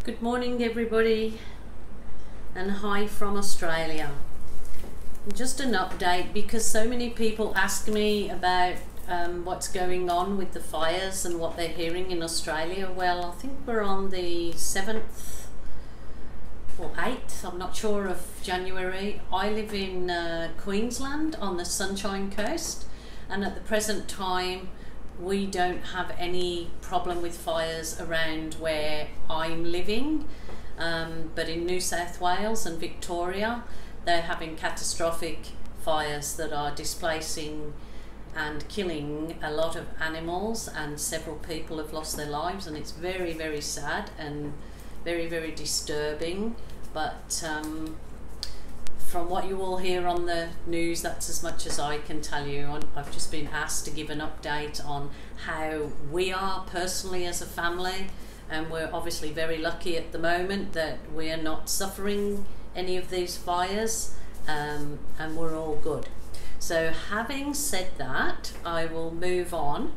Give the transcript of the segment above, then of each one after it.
Good morning everybody, and hi from Australia. Just an update because so many people ask me about what's going on with the fires and what they're hearing in Australia. Well, I think we're on the 7th or 8th, I'm not sure, of January. I live in Queensland on the Sunshine Coast, and at the present time we don't have any problem with fires around where I'm living, but in New South Wales and Victoria they're having catastrophic fires that are displacing and killing a lot of animals, and several people have lost their lives, and it's very, very sad and very, very disturbing. But from what you all hear on the news, that's as much as I can tell you. I've just been asked to give an update on how we are personally as a family, and we're obviously very lucky at the moment that we are not suffering any of these fires, and we're all good. So having said that, I will move on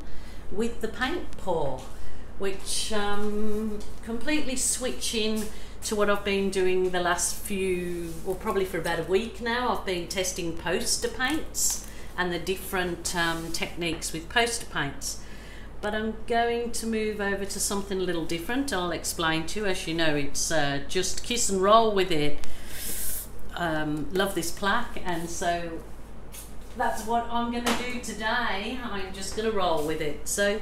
with the paint pour, which completely switching to what I've been doing the last few, or probably for about a week now. I've been testing poster paints and the different techniques with poster paints, but I'm going to move over to something a little different. I'll explain to you. As you know, it's just kiss and roll with it. Love this plaque, and so that's what I'm going to do today. I'm just going to roll with it. So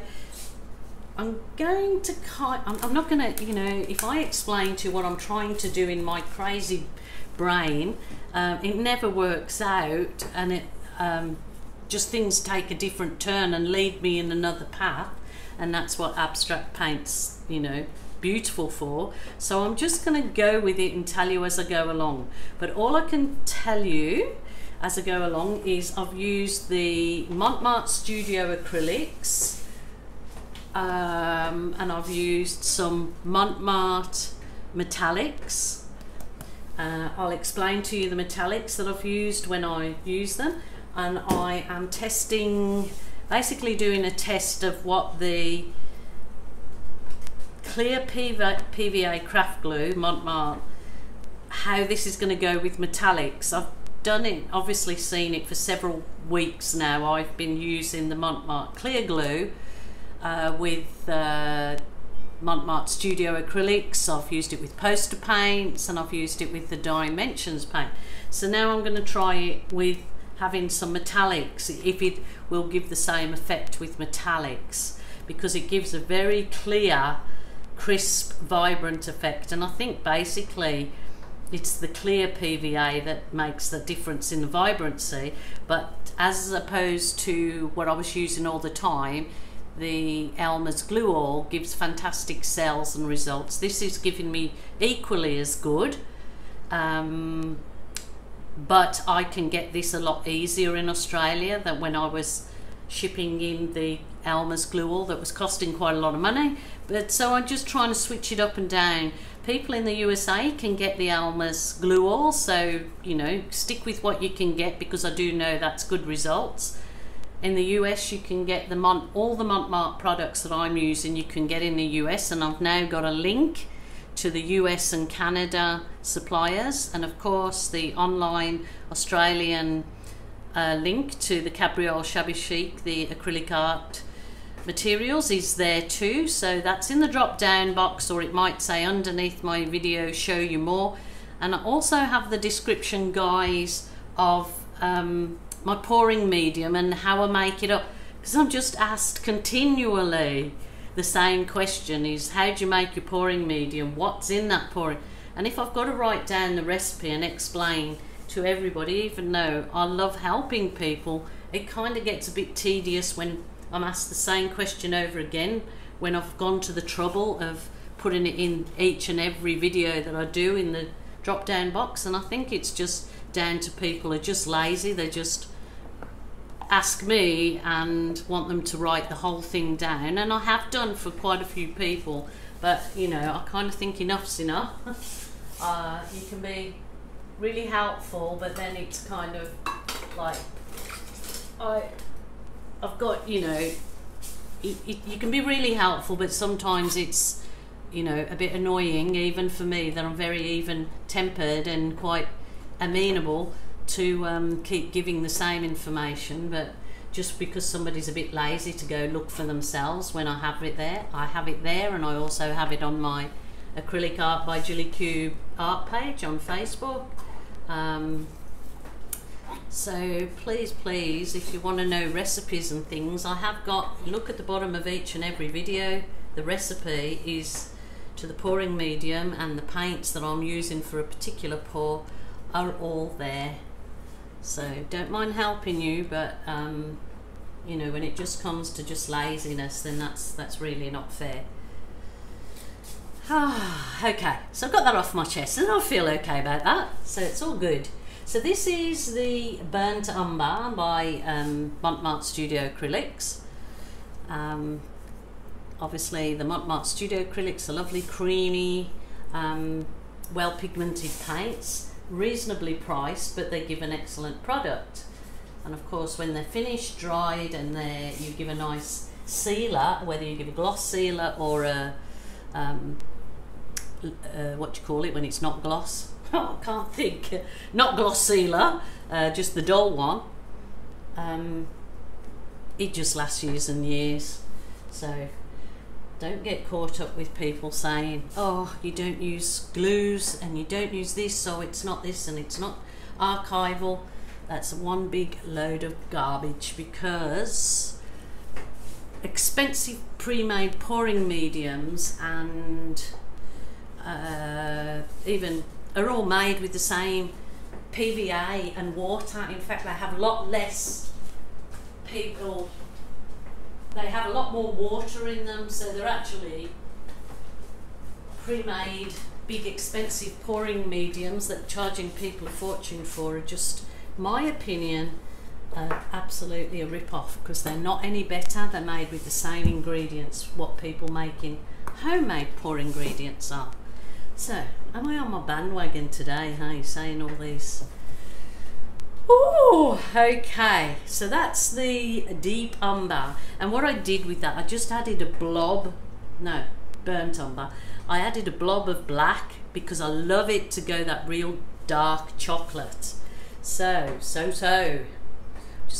I'm going to I'm not going to, if I explain to you what I'm trying to do in my crazy brain, it never works out, and it just things take a different turn and lead me in another path, and that's what abstract paint's beautiful for. So I'm just going to go with it and tell you as I go along. But all I can tell you as I go along is I've used the Montmartre Studio acrylics, and I've used some Montmartre metallics. I'll explain to you the metallics that I've used when I use them, and I am testing, basically doing a test of what the clear PVA craft glue Montmartre, how this is going to go with metallics. I've done it, obviously seen it for several weeks now. I've been using the Montmartre clear glue with Montmartre Studio acrylics. I've used it with poster paints, and I've used it with the Dimensions paint. So now I'm going to try it with having some metallics, if it will give the same effect with metallics, because it gives a very clear, crisp, vibrant effect. And I think basically it's the clear PVA that makes the difference in the vibrancy, but as opposed to what I was using all the time, the Helmar's glue oil gives fantastic cells and results. This is giving me equally as good, but I can get this a lot easier in Australia than when I was shipping in the Helmar's glue oil that was costing quite a lot of money. But so I'm just trying to switch it up and down. People in the USA can get the Helmar's glue oil, so stick with what you can get, because I do know that's good results. In the US you can get all the Montmartre products that I'm using, you can get in the US, and I've now got a link to the US and Canada suppliers, and of course the online Australian link to the Cabriole Shabby Chic, the acrylic art materials, is there too. So that's in the drop down box, or it might say underneath my video, show you more. And I also have the description, guys, of my pouring medium and how I make it up, because I'm just asked continually the same question, is how do you make your pouring medium, what's in that pouring. And if I've got to write down the recipe and explain to everybody, even though I love helping people, it kind of gets a bit tedious when I'm asked the same question over again, when I've gone to the trouble of putting it in each and every video that I do in the drop down box. And I think it's just down to people who are just lazy. They just ask me and want them to write the whole thing down, and I have done for quite a few people, but I kind of think enough's enough. You can be really helpful, but then it's kind of like I've got you can be really helpful, but sometimes it's you know, a bit annoying even for me, that I'm very even tempered and quite amenable to keep giving the same information, but just because somebody's a bit lazy to go look for themselves when I have it there, and I also have it on my Acrylic Art by Julie Cube art page on Facebook. So please, if you want to know recipes and things, I have got, look at the bottom of each and every video, the recipe is to the pouring medium, and the paints that I'm using for a particular pour are all there. So don't mind helping you, but you know, when it just comes to just laziness, then that's really not fair. Okay, so I've got that off my chest and I feel okay about that, so it's all good. So this is the Burnt Umber by Montmartre Studio Acrylics. Obviously the Montmartre Studio Acrylics are lovely, creamy, well pigmented paints, reasonably priced, but they give an excellent product. And of course when they're finished, dried, and you give a nice sealer, whether you give a gloss sealer or a what do you call it when it's not gloss? Oh, I can't think. Not gloss sealer, just the dull one. It just lasts years and years. So don't get caught up with people saying, oh, you don't use glues and you don't use this, so it's not this and it's not archival. That's one big load of garbage, because expensive pre-made pouring mediums and even are all made with the same PVA and water. In fact, they have a lot less they have a lot more water in them, so they're actually pre-made big expensive pouring mediums that charging people a fortune for are just, my opinion, absolutely a rip-off, because they're not any better. They're made with the same ingredients what people making homemade pour ingredients are. So, am I on my bandwagon today, hey, saying all these? Oh, okay, so that's the deep umber, and what I did with that, I just added a blob, no, burnt umber, I added a blob of black because I love it to go that real dark chocolate. So, just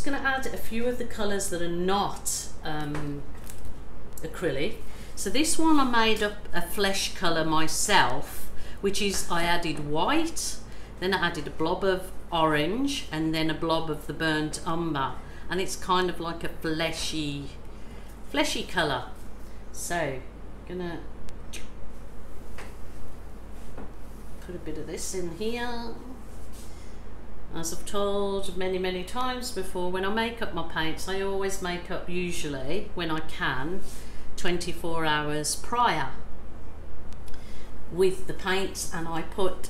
going to add a few of the colours that are not acrylic. So this one I made up a flesh colour myself, which is I added white, then I added a blob of orange, and then a blob of the burnt umber, and it's kind of like a fleshy colour. So gonna put a bit of this in here. As I've told many times before, when I make up my paints, I always make up, usually when I can, 24 hours prior with the paints, and I put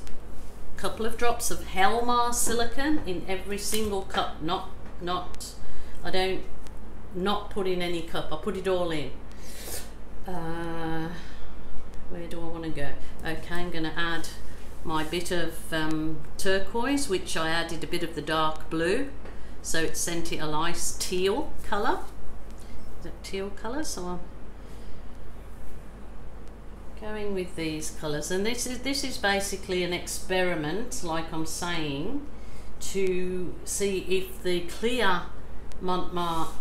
a couple of drops of Helmar silicone in every single cup. I don't put in any cup, I put it all in. Where do I want to go? Okay, I'm going to add my bit of turquoise, which I added a bit of the dark blue, so it sent it a nice teal colour. Is it teal colour? So I'm going with these colours, and this is basically an experiment, like I'm saying, to see if the clear Montmartre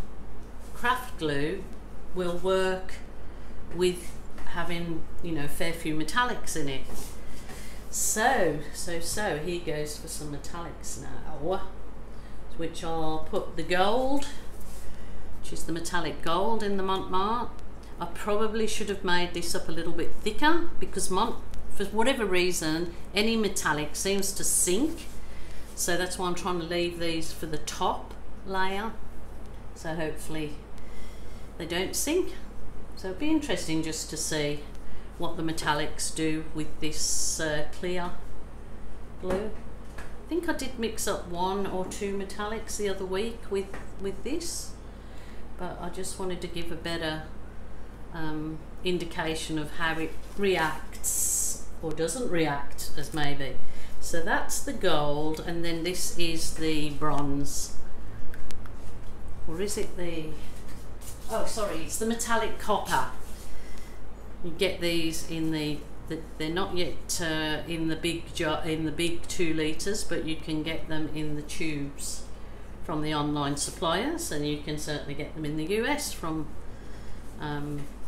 craft glue will work with having, you know, fair few metallics in it. So here goes for some metallics now, which I'll put the gold, which is the metallic gold in the Montmartre. I probably should have made this up a little bit thicker, because for whatever reason, any metallic seems to sink. So that's why I'm trying to leave these for the top layer. So hopefully they don't sink. So it'd be interesting just to see what the metallics do with this clear glue. I think I did mix up 1 or 2 metallics the other week with this, but I just wanted to give a better indication of how it reacts or doesn't react, as maybe. So that's the gold, and then this is the bronze, or is it the, oh sorry, it's the metallic copper. You get these in they're not yet in the big jar, in the big 2 litres, but you can get them in the tubes from the online suppliers, and you can certainly get them in the US from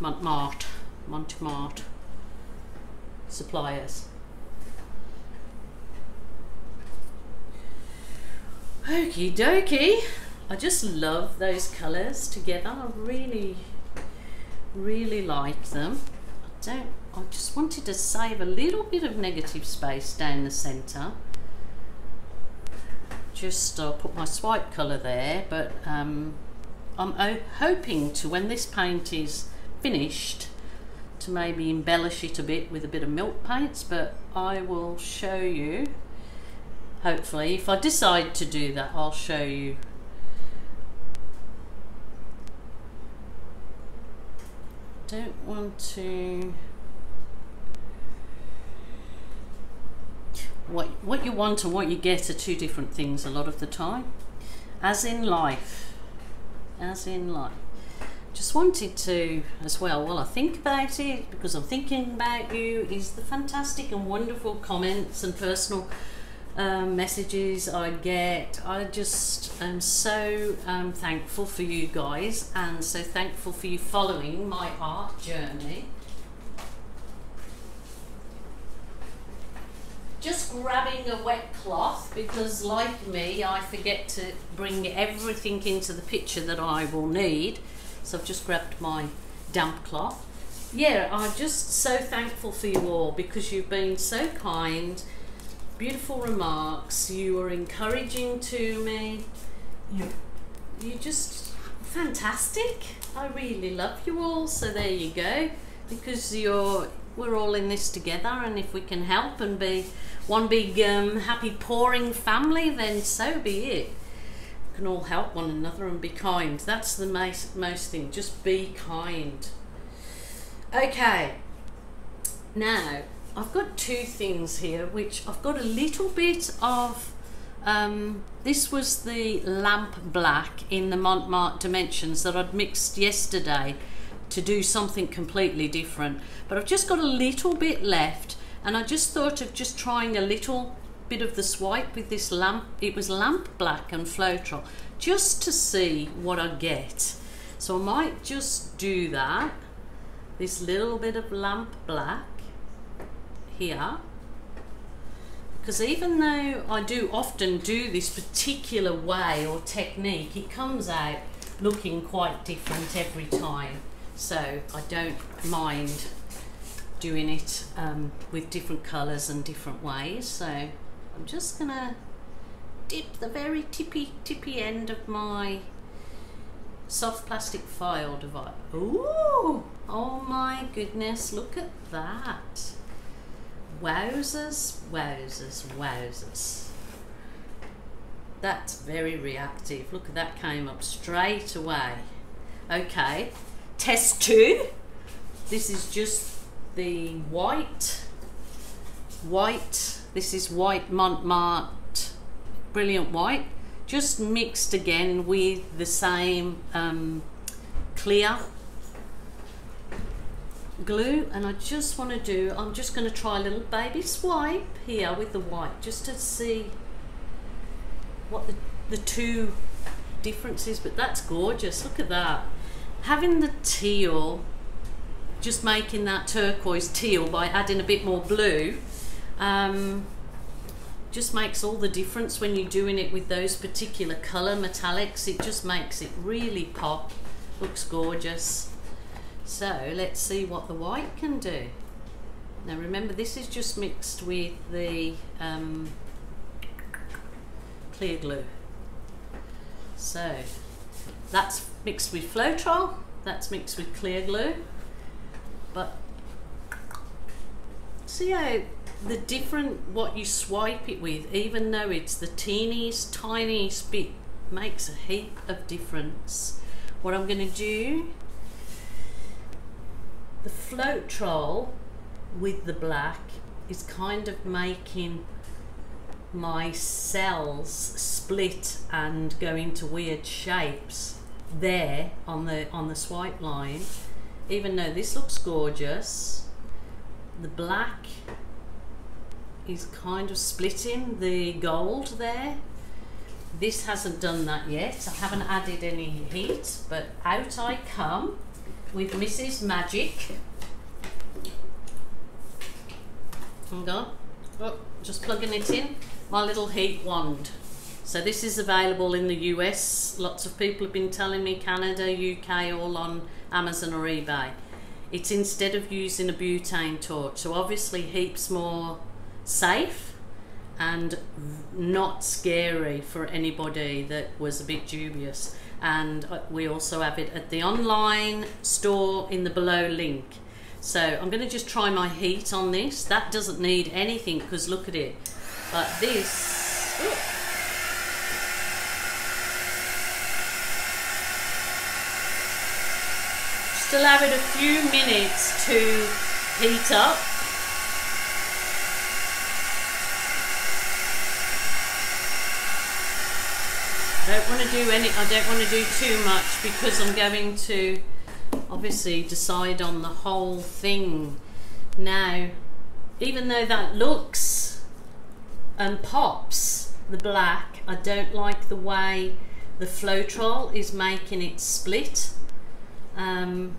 Montmartre suppliers. Okie dokie. I just love those colours together. I really like them. I just wanted to save a little bit of negative space down the centre. Just I'll put my swipe colour there, but I'm hoping to, when this paint is finished, to maybe embellish it a bit with a bit of milk paints, but I will show you. Hopefully, if I decide to do that, I'll show you. Don't want to. What you want and what you get are 2 different things a lot of the time, as in life. Just wanted to, as well, while I think about it, because I'm thinking about you, is the fantastic and wonderful comments and personal messages I get. I just am so thankful for you guys, and so thankful for you following my art journey. Just grabbing a wet cloth, because like me, I forget to bring everything into the picture that I will need. So I've just grabbed my damp cloth. Yeah, I'm just so thankful for you all, because you've been so kind, beautiful remarks, you are encouraging to me. You're just fantastic. I really love you all. So there you go, because we're all in this together, and if we can help and be one big happy pouring family, then so be it. We can all help one another and be kind. That's the most thing, just be kind. Okay, now I've got 2 things here, which I've got a little bit of this was the lamp black in the Montmartre Dimensions that I'd mixed yesterday to do something completely different, but I've just got a little bit left, and I just thought of just trying a little bit of the swipe with this lamp. It was lamp black and floetrol, just to see what I get. So I might just do that, this little bit of lamp black here, because even though I do often do this particular way or technique, it comes out looking quite different every time. So I don't mind doing it with different colours and different ways. So I'm just gonna dip the very tippy end of my soft plastic foil device. Ooh, oh my goodness, look at that. Wowzers, wowzers, wowzers. That's very reactive. Look at that, came up straight away. Okay, test 2. This is just the white. This is white Montmartre, brilliant white, just mixed again with the same clear glue. And I just want to do, I'm just going to try a little baby swipe here with the white, just to see what the 2 differences. But that's gorgeous, look at that. Having the teal, just making that turquoise teal by adding a bit more blue, just makes all the difference when you're doing it with those particular colour metallics. It just makes it really pop, looks gorgeous. So let's see what the white can do. Now remember, this is just mixed with the clear glue. So that's mixed with floetrol, that's mixed with clear glue. But see how the different, what you swipe it with, even though it's the teeniest, tiniest bit, makes a heap of difference. What I'm going to do, the floetrol with the black is kind of making my cells split and go into weird shapes there on the swipe line. even though this looks gorgeous, the black is kind of splitting the gold there. This hasn't done that yet. I haven't added any heat, but out I come with Mrs. Magic. Hang on. Oh, just plugging it in. My little heat wand. So this is available in the US. Lots of people have been telling me Canada, UK, all on Amazon or eBay. It's instead of using a butane torch. So obviously heaps more safe and not scary for anybody that was a bit dubious. And we also have it at the online store in the below link. So I'm going to just try my heat on this. That doesn't need anything because look at it. But this, ooh, still have it a few minutes to heat up. I don't want to do too much because I'm going to obviously decide on the whole thing. Now, even though that looks and pops the black, I don't like the way the Floetrol is making it split. And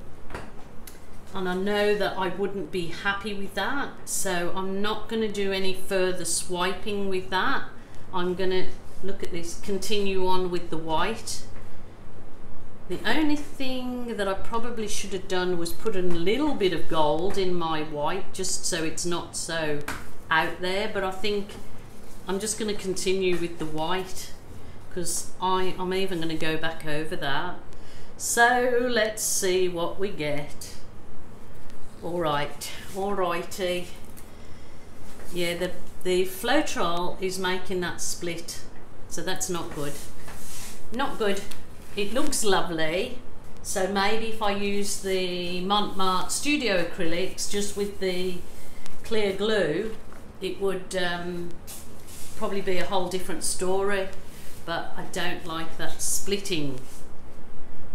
I know that I wouldn't be happy with that, so I'm not going to do any further swiping with that. I'm going to look at this, continue on with the white. The only thing that I probably should have done was put a little bit of gold in my white just so it's not so out there, but I think I'm just going to continue with the white because I'm even going to go back over that. So let's see what we get. Alrighty. Yeah, the Floetrol is making that split. So that's not good. Not good. It looks lovely. So maybe if I use the Montmartre Studio Acrylics just with the clear glue, it would probably be a whole different story. But I don't like that splitting.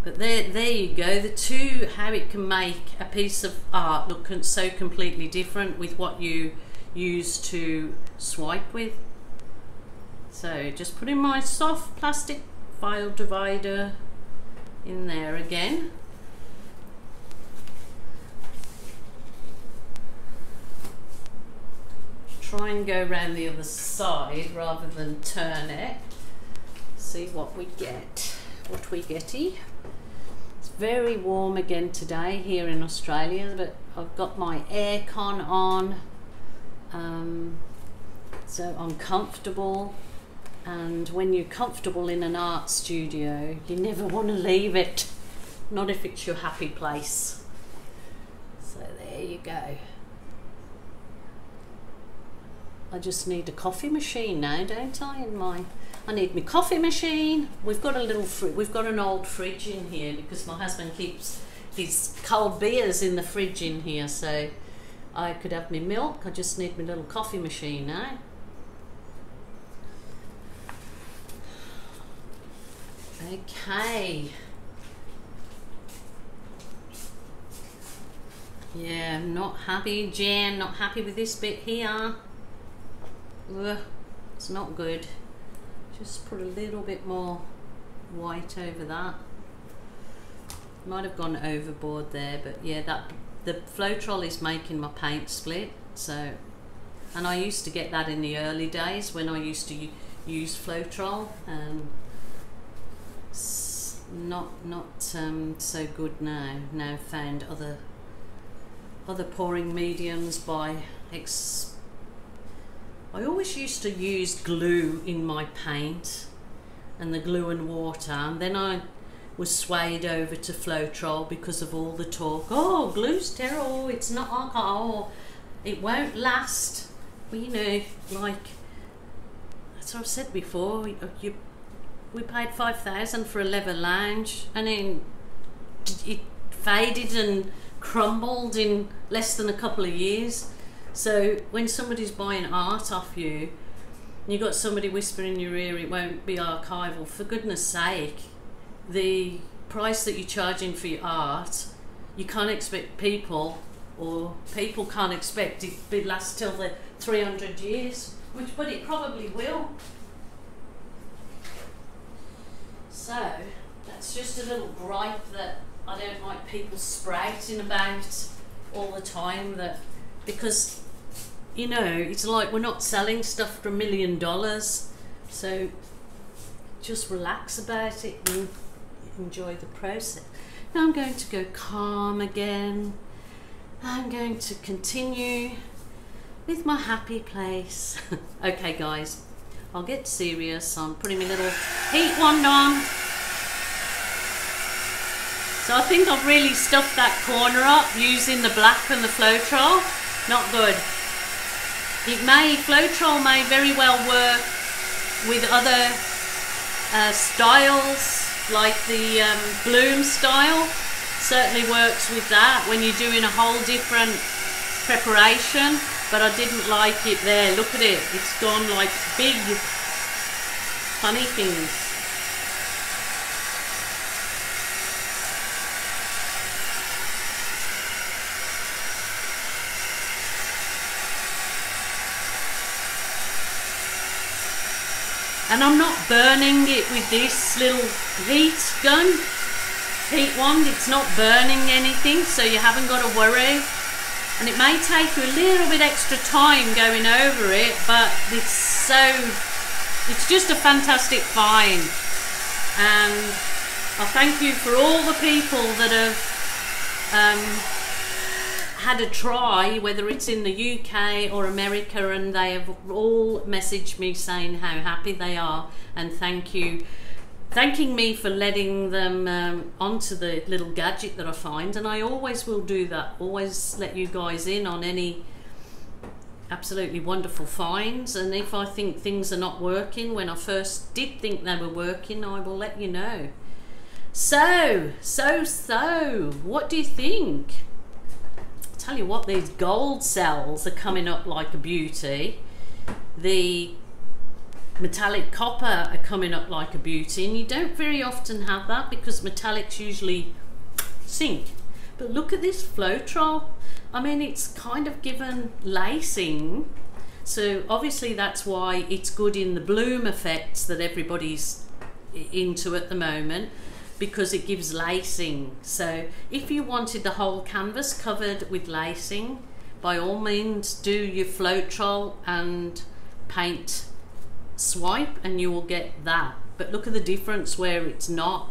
But there you go. The two, how it can make a piece of art look so completely different with what you use to swipe with. So just putting my soft plastic file divider in there again. Try and go around the other side rather than turn it. See what we get. What we getty. It's very warm again today here in Australia, but I've got my aircon on, so I'm comfortable. And when you're comfortable in an art studio, you never want to leave it, not if it's your happy place. So there you go. I just need a coffee machine now, don't I? I need my coffee machine. We've got an old fridge in here because my husband keeps his cold beers in the fridge in here, so I could have my milk. I just need my little coffee machine now. Okay. Yeah, I'm not happy, Jan. Not happy with this bit here. Ugh, it's not good. Just put a little bit more white over that. Might have gone overboard there, but yeah, the Floetrol is making my paint split. So, and I used to get that in the early days when I used to use Floetrol. Not so good now. Now found other pouring mediums by I always used to use glue in my paint and the glue and water, and then I was swayed over to Floetrol because of all the talk. Oh, glue's terrible, it's not alcohol, it won't last. Well, you know, like that's what I've said before, we paid $5,000 for a leather lounge and then it faded and crumbled in less than a couple of years. So when somebody's buying art off you, you got somebody whispering in your ear it won't be archival, for goodness sake, the price that you're charging for your art you can't expect people, or people can't expect it to last till the 300 years, but it probably will. So that's just a little gripe that I don't like people sprouting about all the time, that because, you know, it's like we're not selling stuff for $1 million, so just relax about it and enjoy the process. Now I'm going to go calm again. I'm going to continue with my happy place. Okay guys, I'll get serious. I'm putting my little heat wand on. So I think I've really stuffed that corner up using the black and the Floetrol. Not good. Floetrol may very well work with other styles, like the bloom style. Certainly works with that when you're doing a whole different preparation, but I didn't like it there. Look at it, it's gone like big funny things. And I'm not burning it with this little heat wand. It's not burning anything, so you haven't got to worry. And it may take you a little bit extra time going over it, but it's just a fantastic find. And I thank you for all the people that have had a try, whether it's in the UK or America, and they have all messaged me saying how happy they are and thanking me for letting them onto the little gadget that I find. And I always will do that, always let you guys in on any absolutely wonderful finds. And if I think things are not working, when I first did think they were working, I will let you know. So what do you think? Tell you what, these gold cells are coming up like a beauty. The metallic copper are coming up like a beauty, and you don't very often have that because metallics usually sink. But look at this Floetrol. I mean, it's kind of given lacing, so obviously that's why it's good in the bloom effects that everybody's into at the moment, because it gives lacing. So if you wanted the whole canvas covered with lacing, by all means do your Floetrol and paint swipe and you will get that. But look at the difference where it's not.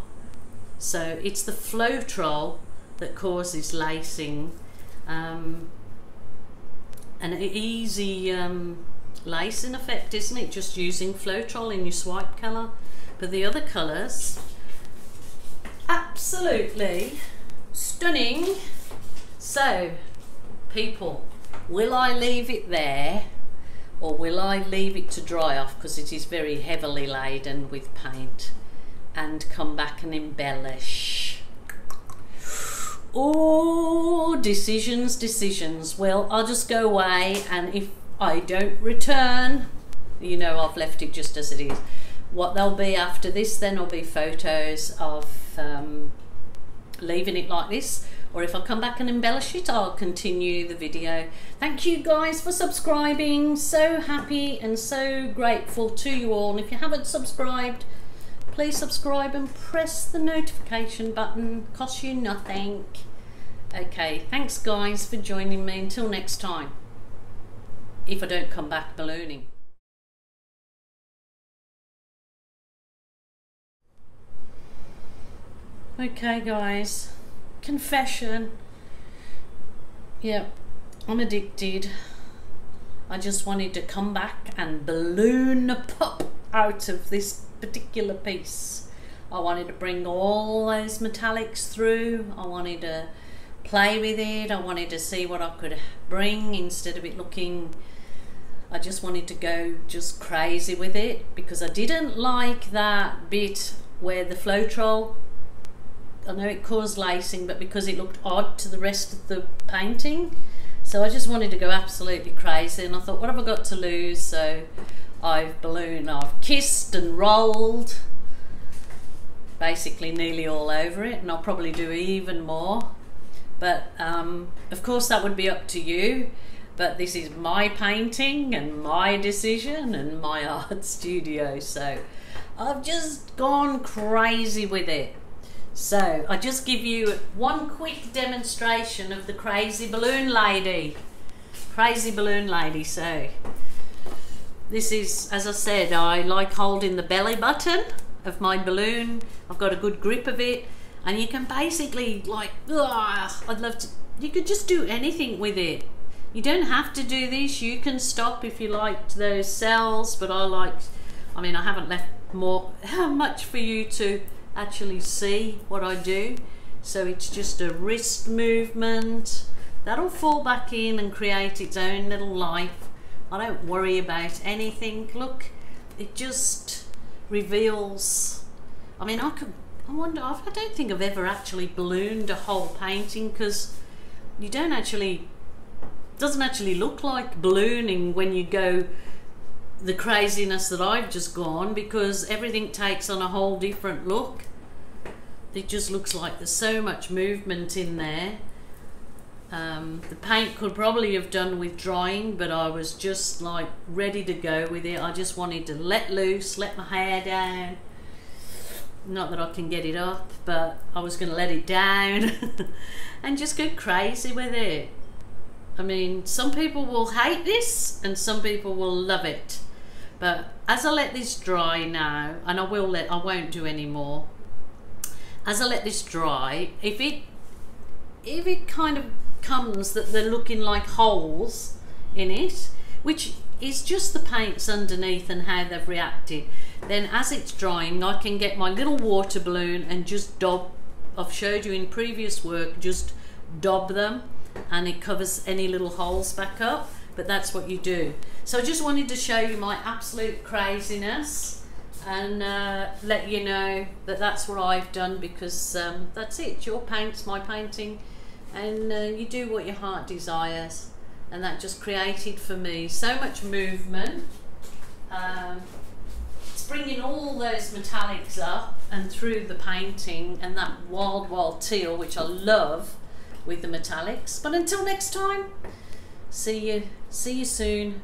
So it's the Floetrol that causes lacing, and an easy lacing effect, isn't it, just using Floetrol in your swipe colour. But the other colours, absolutely stunning. So people, will I leave it there or will I leave it to dry off, because it is very heavily laden with paint, and come back and embellish? Oh, decisions. Well, I'll just go away, and if I don't return, you know, I've left it just as it is. What there'll be after this then will be photos of leaving it like this, or if I come back and embellish it, I'll continue the video. Thank you guys for subscribing. So happy and so grateful to you all. And if you haven't subscribed, please subscribe and press the notification button. Costs you nothing. Okay, thanks guys for joining me. Until next time, if I don't come back ballooning. Okay guys, confession. Yep, I'm addicted. I just wanted to come back and balloon a pop out of this particular piece. I wanted to bring all those metallics through. I wanted to play with it. I wanted to see what I could bring instead of it looking, I just wanted to go just crazy with it, because I didn't like that bit where the Floetrol, I know it caused lacing, but because it looked odd to the rest of the painting, so I just wanted to go absolutely crazy. And I thought, what have I got to lose? So I've kissed and rolled basically nearly all over it, and I'll probably do even more. but of course that would be up to you. But this is my painting and my decision and my art studio, so I've just gone crazy with it. So I just give you one quick demonstration of the crazy balloon lady. Crazy balloon lady. So this is, as I said, I like holding the belly button of my balloon. I've got a good grip of it, and you can basically, like, I'd love to, you could just do anything with it. You don't have to do this. You can stop if you liked those cells, but I mean, I haven't left much for you to actually see what I do. So it's just a wrist movement. That'll fall back in and create its own little life. I don't worry about anything. Look, it just reveals. I mean, I don't think I've ever actually ballooned a whole painting, because you don't actually, doesn't actually look like ballooning when you go the craziness that I've just gone, because everything takes on a whole different look. It just looks like there's so much movement in there. The paint could probably have done with drying, but I was just like ready to go with it. I just wanted to let loose, let my hair down. Not that I can get it up, but I was going to let it down and just go crazy with it. I mean, some people will hate this and some people will love it. But as I let this dry now, and I won't do any more. As I let this dry, if it kind of comes that they're looking like holes in it, which is just the paints underneath and how they've reacted, then as it's drying, I can get my little water balloon and just dab. I've showed you in previous work, just dab them, and it covers any little holes back up. But that's what you do. So I just wanted to show you my absolute craziness and let you know that that's what I've done, because that's it. It's your paints, my painting, and you do what your heart desires, and that just created for me so much movement. It's bringing all those metallics up and through the painting, and that wild teal, which I love with the metallics. But until next time, see you soon.